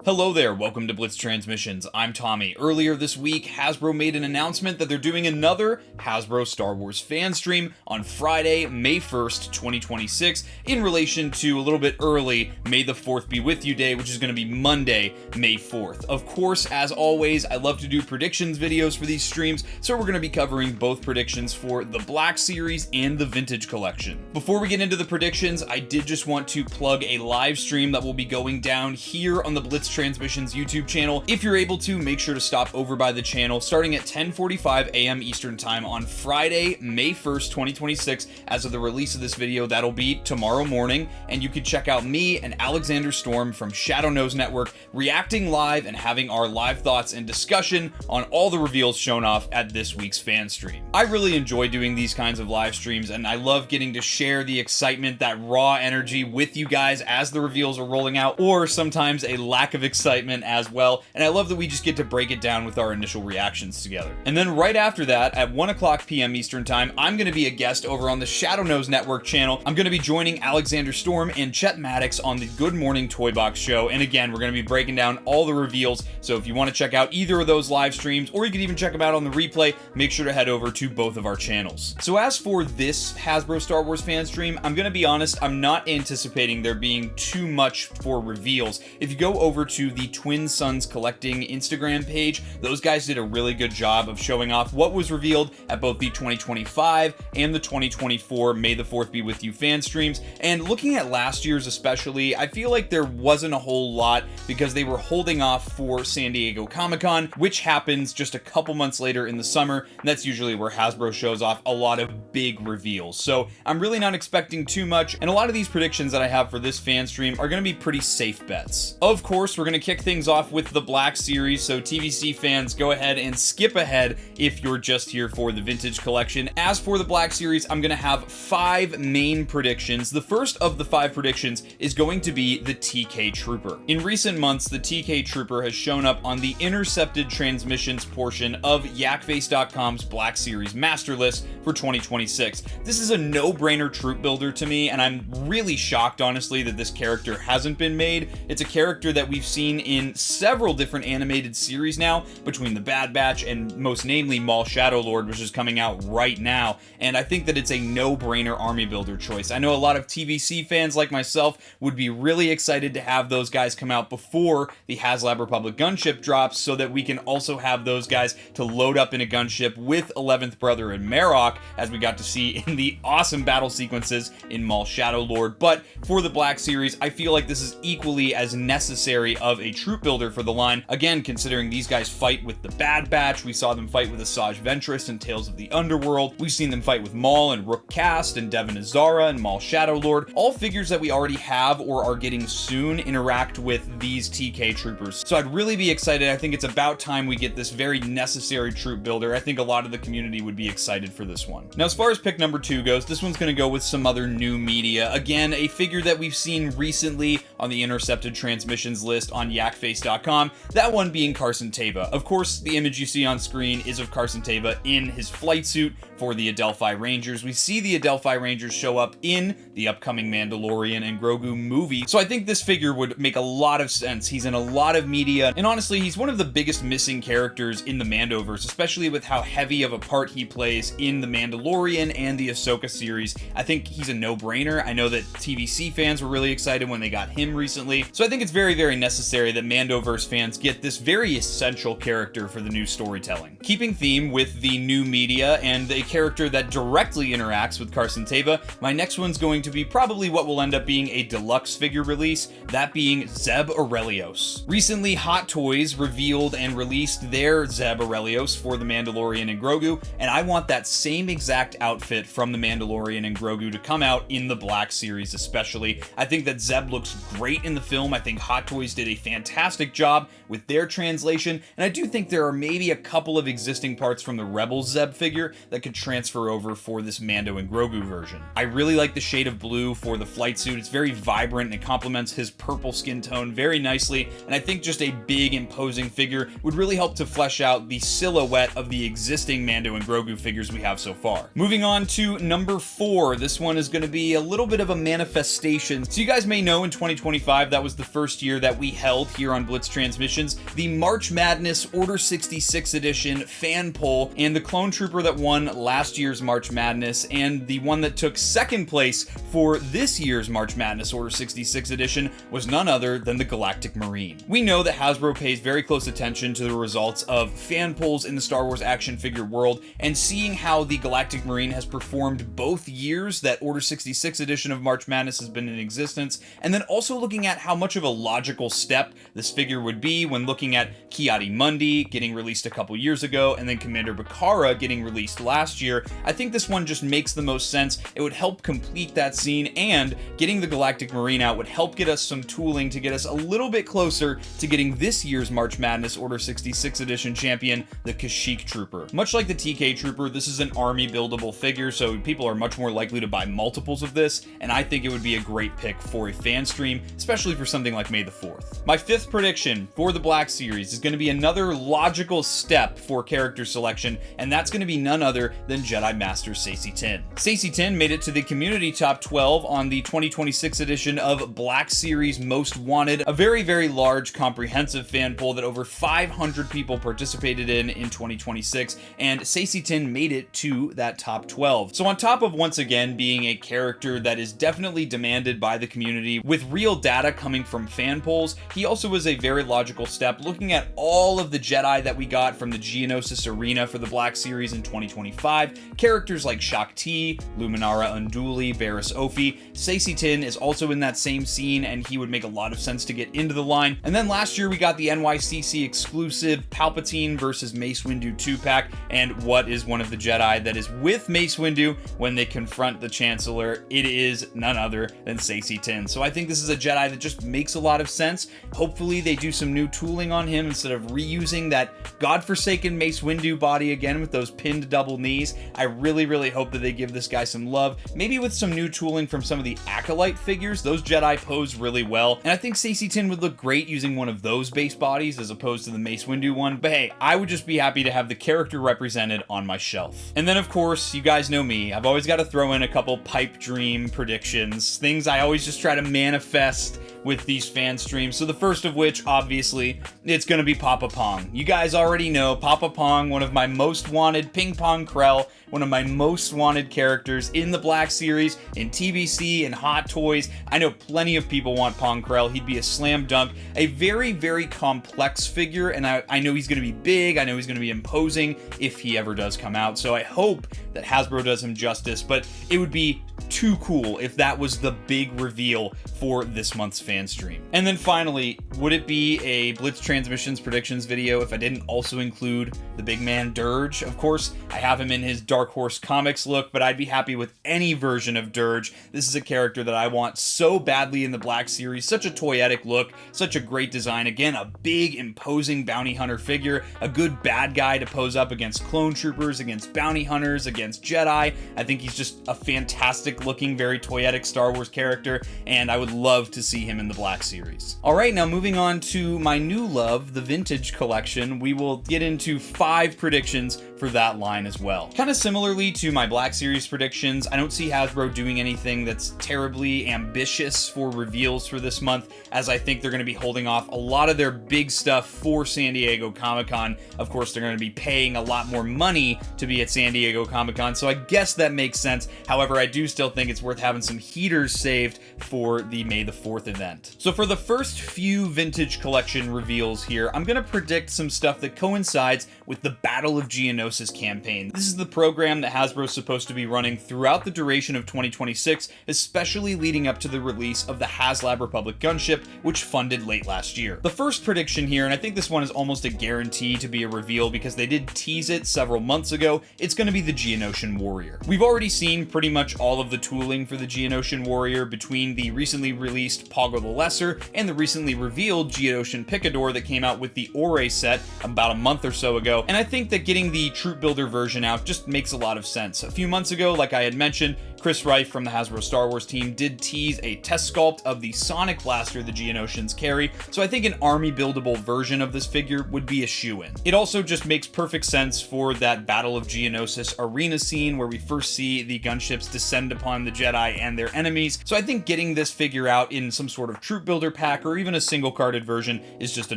Hello there, welcome to Blitz Transmissions. I'm Tommy. Earlier this week, Hasbro made an announcement that they're doing another Hasbro Star Wars fan stream on Friday, May 1st, 2026, in relation to a little bit early May the 4th Be With You Day, which is going to be Monday, May 4th. Of course, as always, I love to do predictions videos for these streams, so we're going to be covering both predictions for the Black Series and the Vintage Collection. Before we get into the predictions, I did just want to plug a live stream that will be going down here on the Blitz Transmissions YouTube channel. If you're able to, make sure to stop over by the channel starting at 10:45 a.m. Eastern Time on Friday, May 1st, 2026. As of the release of this video, that'll be tomorrow morning, and you can check out me and Alexander Storm from Shadow Nose Network reacting live and having our live thoughts and discussion on all the reveals shown off at this week's fan stream. I really enjoy doing these kinds of live streams, and I love getting to share the excitement, that raw energy with you guys as the reveals are rolling out, or sometimes a lack of excitement as well, and I love that we just get to break it down with our initial reactions together. And then right after that, at 1:00 p.m. Eastern Time, I'm going to be a guest over on the Shadow Nose Network channel. I'm going to be joining Alexander Storm and Chet Maddox on the Good Morning Toy Box show, and again, we're going to be breaking down all the reveals, so if you want to check out either of those live streams, or you can even check them out on the replay, make sure to head over to both of our channels. So as for this Hasbro Star Wars fan stream, I'm going to be honest, I'm not anticipating there being too much for reveals. If you go over to the Twin Sons Collecting Instagram page, those guys did a really good job of showing off what was revealed at both the 2025 and the 2024 May the 4th Be With You fan streams, and looking at last year's especially, I feel like there wasn't a whole lot because they were holding off for San Diego Comic-Con, which happens just a couple months later in the summer, and that's usually where Hasbro shows off a lot of big reveals. So I'm really not expecting too much, and a lot of these predictions that I have for this fan stream are going to be pretty safe bets. Of course, we're going to kick things off with the Black Series, so TVC fans, go ahead and skip ahead if you're just here for the Vintage Collection. As for the Black Series, I'm going to have 5 main predictions. The first of the 5 predictions is going to be the TK Trooper. In recent months, the TK Trooper has shown up on the intercepted transmissions portion of yakface.com's Black Series master list for 2026. This is a no-brainer troop builder to me, and I'm really shocked, honestly, that this character hasn't been made. It's a character that we've seen in several different animated series now, between the Bad Batch and most namely Maul Shadow Lord, which is coming out right now, and I think that it's a no-brainer army builder choice. I know a lot of TVC fans like myself would be really excited to have those guys come out before the HasLab Republic gunship drops, so that we can also have those guys to load up in a gunship with 11th Brother and Marok, as we got to see in the awesome battle sequences in Maul Shadow Lord. But for the Black Series, I feel like this is equally as necessary of a troop builder for the line. Again, considering these guys fight with the Bad Batch, we saw them fight with Asajj Ventress in Tales of the Underworld, we've seen them fight with Maul and Rook Kast and Devon Azara and Maul Shadow Lord. All figures that we already have or are getting soon interact with these TK troopers. So I'd really be excited. I think it's about time we get this very necessary troop builder. I think a lot of the community would be excited for this one. Now, as far as pick number 2 goes, this one's going to go with some other new media. Again, a figure that we've seen recently on the intercepted transmissions list on yakface.com, that one being Carson Teva. Of course, the image you see on screen is of Carson Teva in his flight suit for the Adelphi Rangers. We see the Adelphi Rangers show up in the upcoming Mandalorian and Grogu movie, so I think this figure would make a lot of sense. He's in a lot of media, and honestly, he's one of the biggest missing characters in the Mandoverse, especially with how heavy of a part he plays in the Mandalorian and the Ahsoka series. I think he's a no-brainer. I know that TVC fans were really excited when they got him recently, so I think it's very, very necessary that Mandoverse fans get this very essential character for the new storytelling. Keeping theme with the new media and a character that directly interacts with Carson Teva, my next one's going to be probably what will end up being a deluxe figure release, that being Zeb Aurelios. Recently, Hot Toys revealed and released their Zeb Aurelios for the Mandalorian and Grogu, and I want that same exact outfit from the Mandalorian and Grogu to come out in the Black Series especially. I think that Zeb looks great in the film. I think Hot Toys did did a fantastic job with their translation, and I do think there are maybe a couple of existing parts from the Rebels Zeb figure that could transfer over for this Mando and Grogu version. I really like the shade of blue for the flight suit. It's very vibrant and it complements his purple skin tone very nicely, and I think just a big imposing figure would really help to flesh out the silhouette of the existing Mando and Grogu figures we have so far. Moving on to number 4, this one is going to be a little bit of a manifestation. So you guys may know in 2025, that was the first year that we held here on Blitz Transmissions the March Madness Order 66 edition fan poll, and the clone trooper that won last year's March Madness and the one that took second place for this year's March Madness Order 66 edition was none other than the Galactic Marine. We know that Hasbro pays very close attention to the results of fan polls in the Star Wars action figure world, and seeing how the Galactic Marine has performed both years that Order 66 edition of March Madness has been in existence, and then also looking at how much of a logical step this figure would be when looking at Ki-Adi-Mundi getting released a couple years ago and then Commander Bakara getting released last year, I think this one just makes the most sense. It would help complete that scene, and getting the Galactic Marine out would help get us some tooling to get us a little bit closer to getting this year's March Madness Order 66 edition champion, the Kashyyyk Trooper. Much like the TK Trooper, this is an army buildable figure, so people are much more likely to buy multiples of this, and I think it would be a great pick for a fan stream, especially for something like May the 4th. My 5th prediction for the Black Series is going to be another logical step for character selection, and that's going to be none other than Jedi Master Saesee Tiin. Saesee Tiin made it to the community top 12 on the 2026 edition of Black Series Most Wanted, a very, very large, comprehensive fan poll that over 500 people participated in 2026, and Saesee Tiin made it to that top 12. So on top of once again being a character that is definitely demanded by the community with real data coming from fan polls, he also was a very logical step looking at all of the Jedi that we got from the Geonosis Arena for the Black Series in 2025. Characters like Shaak Ti, Luminara Unduli, Barriss Offee. Saesee Tiin is also in that same scene, and he would make a lot of sense to get into the line. And then last year we got the NYCC exclusive Palpatine versus Mace Windu 2-pack, and what is one of the Jedi that is with Mace Windu when they confront the Chancellor? It is none other than Saesee Tiin. So I think this is a Jedi that just makes a lot of sense. Hopefully they do some new tooling on him instead of reusing that godforsaken Mace Windu body again with those pinned double knees. I really, really hope that they give this guy some love, maybe with some new tooling from some of the Acolyte figures. Those Jedi pose really well, and I think Saesee Tiin would look great using one of those base bodies as opposed to the Mace Windu one. But hey, I would just be happy to have the character represented on my shelf. And then of course, you guys know me, I've always got to throw in a couple pipe dream predictions, things I always just try to manifest with these fan streams. So the first of which, obviously, it's gonna be Papa Pong. You guys already know Papa Pong, one of my most wanted, Ping Pong Krell, one of my most wanted characters in the Black Series, in TVC, and Hot Toys. I know plenty of people want Pong Krell. He'd be a slam dunk. A very, very complex figure, and I know he's gonna be big, I know he's gonna be imposing if he ever does come out, so I hope that Hasbro does him justice, but it would be too cool if that was the big reveal for this month's fan stream. And then finally, would it be a Blitz Transmissions predictions video if I didn't also include the big man Dirge? Of course, I have him in his Dark Horse Comics look, but I'd be happy with any version of Dirge. This is a character that I want so badly in the Black Series. Such a toyetic look, such a great design. Again, a big, imposing bounty hunter figure, a good bad guy to pose up against clone troopers, against bounty hunters, against Jedi. I think he's just a fantastic looking, very toyetic Star Wars character, and I would love to see him in the Black Series. Alright, now moving on to my new love, the Vintage Collection, we will get into 5 predictions for that line as well. Kind of similarly to my Black Series predictions, I don't see Hasbro doing anything that's terribly ambitious for reveals for this month, as I think they're going to be holding off a lot of their big stuff for San Diego Comic-Con. Of course, they're going to be paying a lot more money to be at San Diego Comic-Con, so I guess that makes sense. However, I do still think it's worth having some heaters saved for the May the 4th event. So for the first few Vintage Collection reveals here, I'm going to predict some stuff that coincides with the Battle of Geonosis Geonosis campaign. This is the program that Hasbro is supposed to be running throughout the duration of 2026, especially leading up to the release of the HasLab Republic gunship, which funded late last year. The first prediction here, and I think this one is almost a guarantee to be a reveal because they did tease it several months ago, it's going to be the Geonosian Warrior. We've already seen pretty much all of the tooling for the Geonosian Warrior between the recently released Poggle the Lesser and the recently revealed Geonosian Picador that came out with the Ore set about a month or so ago, and I think that getting the Troop Builder version out just makes a lot of sense. A few months ago, like I had mentioned, Chris Reif from the Hasbro Star Wars team did tease a test sculpt of the Sonic Blaster the Geonosians carry, so I think an army buildable version of this figure would be a shoo-in. It also just makes perfect sense for that Battle of Geonosis arena scene where we first see the gunships descend upon the Jedi and their enemies, so I think getting this figure out in some sort of troop builder pack or even a single carded version is just a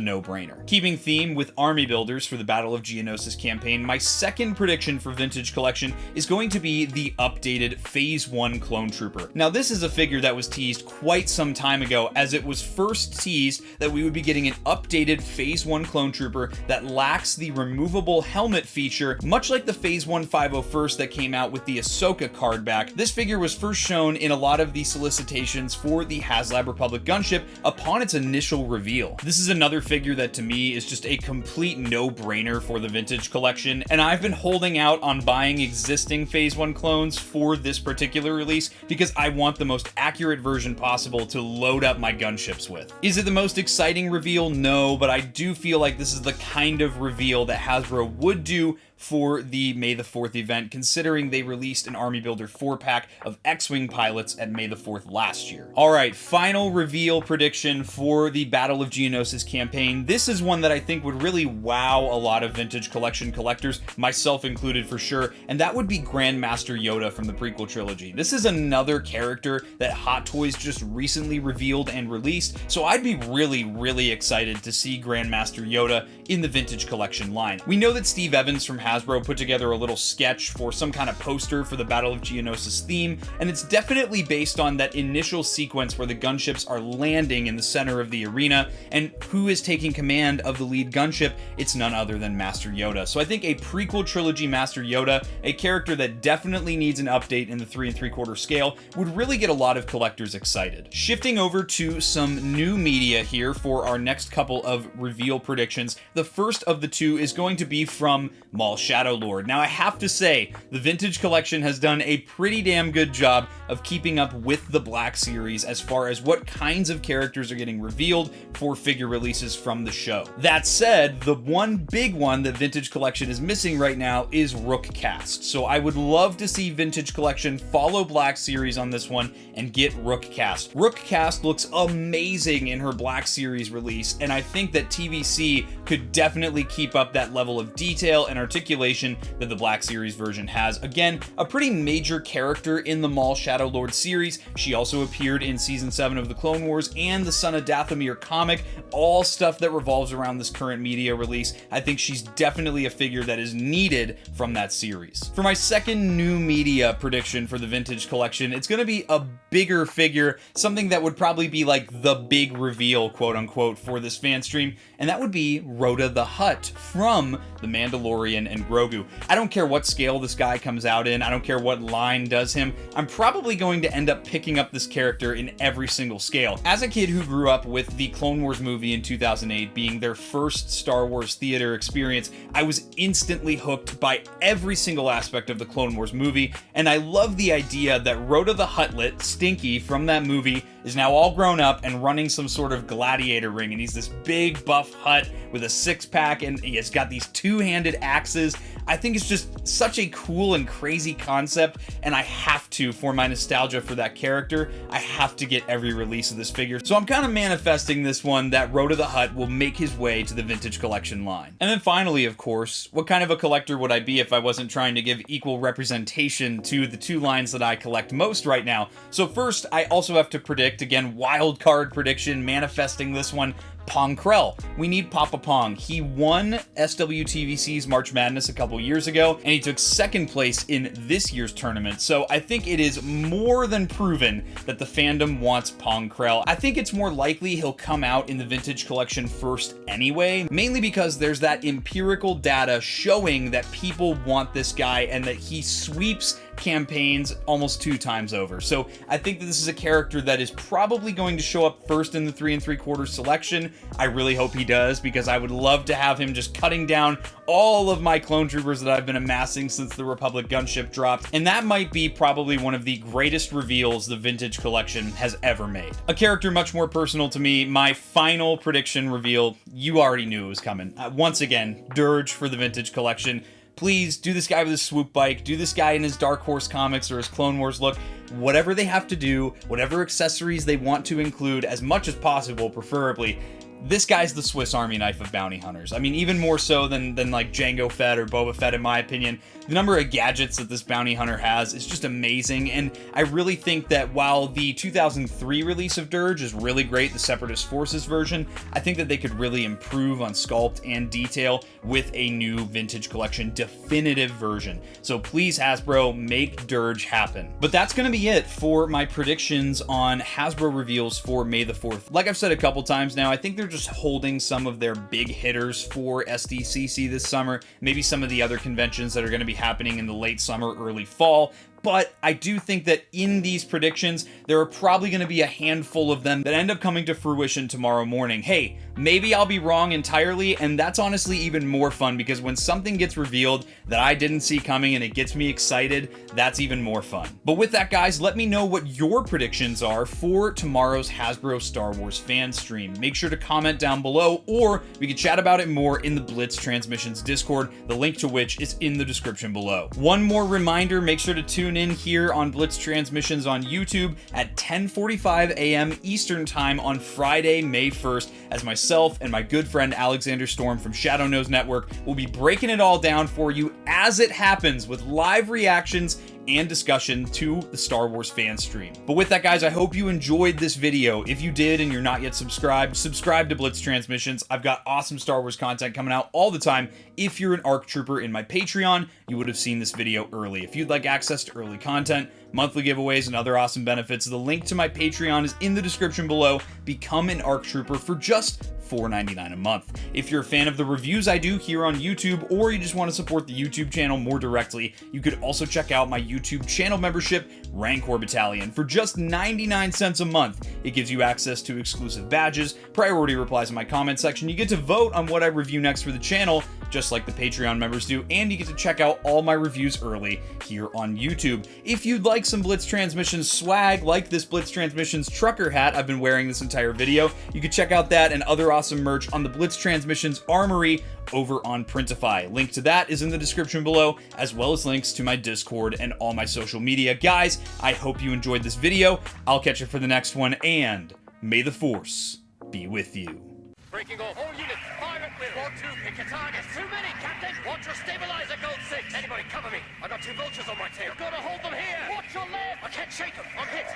no-brainer. Keeping theme with army builders for the Battle of Geonosis campaign, my second prediction for Vintage Collection is going to be the updated Phase 1 Clone Trooper. Now this is a figure that was teased quite some time ago, as it was first teased that we would be getting an updated Phase 1 Clone Trooper that lacks the removable helmet feature, much like the Phase 1 501st that came out with the Ahsoka card back. This figure was first shown in a lot of the solicitations for the HasLab Republic gunship upon its initial reveal. This is another figure that to me is just a complete no-brainer for the Vintage Collection, and I've been holding out on buying existing Phase 1 clones for this particular release because I want the most accurate version possible to load up my gunships with. Is it the most exciting reveal? No, but I do feel like this is the kind of reveal that Hasbro would do for the May the 4th event, considering they released an Army Builder 4-pack of X-Wing pilots at May the 4th last year. Alright, final reveal prediction for the Battle of Geonosis campaign. This is one that I think would really wow a lot of Vintage Collection collectors, myself included for sure, and that would be Grandmaster Yoda from the prequel trilogy. This is another character that Hot Toys just recently revealed and released, so I'd be really excited to see Grandmaster Yoda in the Vintage Collection line. We know that Steve Evans from Hasbro put together a little sketch for some kind of poster for the Battle of Geonosis theme, and it's definitely based on that initial sequence where the gunships are landing in the center of the arena, and who is taking command of the lead gunship? It's none other than Master Yoda. So I think a prequel trilogy Master Yoda, a character that definitely needs an update in the 3 3/4 scale, would really get a lot of collectors excited. Shifting over to some new media here for our next couple of reveal predictions. The first of the two is going to be from Maul Shadowlord. Now I have to say, the Vintage Collection has done a pretty damn good job of keeping up with the Black Series as far as what kinds of characters are getting revealed for figure releases from the show. That said, the one big one that Vintage Collection is missing right now is Rookcast. So I would love to see Vintage Collection follow Black Series on this one and get Rookcast. Rookcast looks amazing in her Black Series release, and I think that TVC could definitely keep up that level of detail and articulation that the Black Series version has. Again, a pretty major character in the Maul Shadowlord series. She also appeared in Season 7 of the Clone Wars and the Son of Dathomir comic, all stuff that revolves around this current media release. I think she's definitely a figure that is needed from that series. For my second new media prediction for the Vintage Collection, it's going to be a bigger figure, something that would probably be like the big reveal, quote unquote, for this fan stream, and that would be Rhoda the Hutt from The Mandalorian and Grogu. I don't care what scale this guy comes out in, I don't care what line does him, I'm probably going to end up picking up this character in every single scale. As a kid who grew up with the Clone Wars movie in 2008 being their first Star Wars theater experience, I was instantly hooked by every single aspect of the Clone Wars movie, and I love the idea that Rhoda the Huttlet, Stinky from that movie, is now all grown up and running some sort of gladiator ring, and he's this big buff Hutt with a six-pack, and he has got these two-handed axes. I think it's just such a cool and crazy concept, and I have to, for my nostalgia for that character, I have to get every release of this figure. So I'm kind of manifesting this one that Rhoda the Hutt will make his way to the Vintage Collection line. And then finally, of course, what kind of a collector would I be if I wasn't trying to give equal representation to the two lines that I collect most right now? So first, I also have to predict, again, wild card prediction, manifesting this one, Pong Krell. We need Papa Pong. He won SWTVC's March Madness a couple years ago, and he took second place in this year's tournament, so I think it is more than proven that the fandom wants Pong Krell. I think it's more likely he'll come out in the Vintage Collection first anyway, mainly because there's that empirical data showing that people want this guy and that he sweeps campaigns almost 2 times over. So I think that this is a character that is probably going to show up first in the 3 3/4 selection. I really hope he does, because I would love to have him just cutting down all of my clone troopers that I've been amassing since the Republic gunship dropped, and that might be probably one of the greatest reveals the Vintage Collection has ever made. A character much more personal to me, my final prediction reveal, you already knew it was coming. Once again, Dirge for the Vintage Collection. Please do this guy with his swoop bike, do this guy in his Dark Horse comics or his Clone Wars look, whatever they have to do, whatever accessories they want to include, as much as possible, preferably. This guy's the Swiss Army knife of bounty hunters. I mean, even more so than like Jango Fett or Boba Fett, in my opinion. The number of gadgets that this bounty hunter has is just amazing, and I really think that while the 2003 release of Dirge is really great, the Separatist Forces version, I think that they could really improve on sculpt and detail with a new Vintage Collection definitive version. So please, Hasbro, make Dirge happen. But that's going to be it for my predictions on Hasbro reveals for May the 4th. Like I've said a couple times now, I think they're just holding some of their big hitters for SDCC this summer, maybe some of the other conventions that are going to be happening in the late summer, early fall. But I do think that in these predictions, there are probably going to be a handful of them that end up coming to fruition tomorrow morning. Hey, maybe I'll be wrong entirely, and that's honestly even more fun, because when something gets revealed that I didn't see coming and it gets me excited, that's even more fun. But with that, guys, let me know what your predictions are for tomorrow's Hasbro Star Wars fan stream. Make sure to comment down below, or we can chat about it more in the Blitz Transmissions Discord, the link to which is in the description below. One more reminder, make sure to tune in here on Blitz Transmissions on YouTube at 10:45 a.m. Eastern Time on Friday, May 1st, as myself and my good friend Alexander Storm from Shadow Nose Network will be breaking it all down for you as it happens, with live reactions and discussion to the Star Wars fan stream. But with that, guys, I hope you enjoyed this video. If you did and you're not yet subscribed, subscribe to Blitz Transmissions. I've got awesome Star Wars content coming out all the time. If you're an ARC Trooper in my Patreon, you would have seen this video early. If you'd like access to early content, monthly giveaways, and other awesome benefits, the link to my Patreon is in the description below. Become an ARC Trooper for just $4.99 a month. If you're a fan of the reviews I do here on YouTube, or you just want to support the YouTube channel more directly, you could also check out my YouTube channel membership, Rancor Battalion, for just 99 cents a month. It gives you access to exclusive badges, priority replies in my comment section, you get to vote on what I review next for the channel, just like the Patreon members do, and you get to check out all my reviews early here on YouTube. If you'd like some Blitz Transmissions swag, like this Blitz Transmissions trucker hat I've been wearing this entire video, you can check out that and other awesome merch on the Blitz Transmissions Armory over on Printify. Link to that is in the description below, as well as links to my Discord and all my social media. Guys, I hope you enjoyed this video. I'll catch you for the next one, and may the Force be with you. Breaking off. All units, fire at will. 4-2, pick a target. Too many, Captain. Watch your stabilizer, Gold 6. Anybody cover me. I got 2 vultures on my tail. Gotta hold them here. Watch your left. I can't shake them. I'm hit.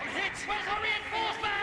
Where's our reinforcement?